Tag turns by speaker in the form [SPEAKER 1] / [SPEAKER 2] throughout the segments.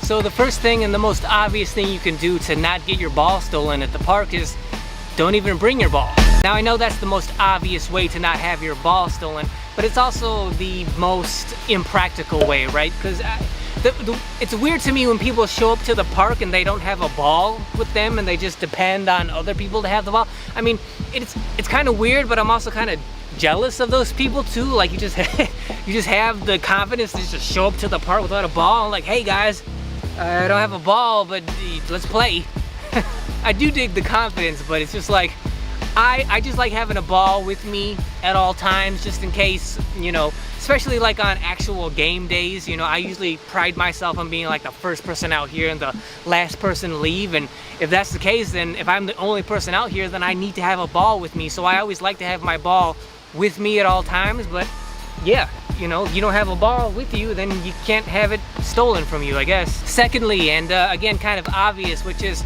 [SPEAKER 1] So the first thing and the most obvious thing you can do to not get your ball stolen at the park is don't even bring your ball. Now I know that's the most obvious way to not have your ball stolen, but it's also the most impractical way, right? Because it's weird to me when people show up to the park and they don't have a ball with them and they just depend on other people to have the ball. I mean, it's kind of weird, but I'm also kind of jealous of those people too. Like you just have the confidence to just show up to the park without a ball. Like, hey guys, I don't have a ball, but let's play. I do dig the confidence, but it's just like, I just like having a ball with me at all times, just in case, you know, especially like on actual game days. You know, I usually pride myself on being like the first person out here and the last person to leave. And if that's the case, then if I'm the only person out here, then I need to have a ball with me. So I always like to have my ball with me at all times. But yeah, you know, you don't have a ball with you, then you can't have it stolen from you, I guess. Secondly, and again, kind of obvious, which is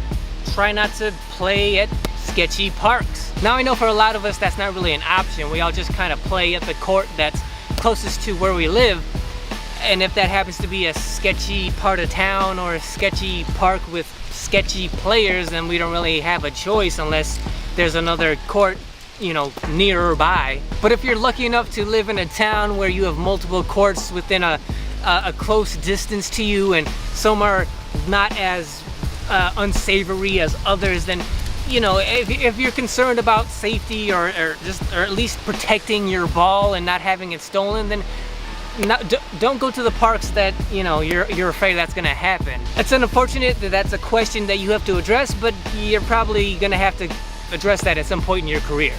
[SPEAKER 1] try not to play at sketchy parks. Now I know for a lot of us that's not really an option. We all just kind of play at the court that's closest to where we live. And if that happens to be a sketchy part of town or a sketchy park with sketchy players, then we don't really have a choice unless there's another court, you know, nearby. But if you're lucky enough to live in a town where you have multiple courts within a close distance to you, and some are not as unsavory as others, then, you know, if you're concerned about safety or at least protecting your ball and not having it stolen, then don't go to the parks that, you know, you're afraid that's gonna happen. It's unfortunate that that's a question that you have to address, but you're probably gonna have to address that at some point in your career.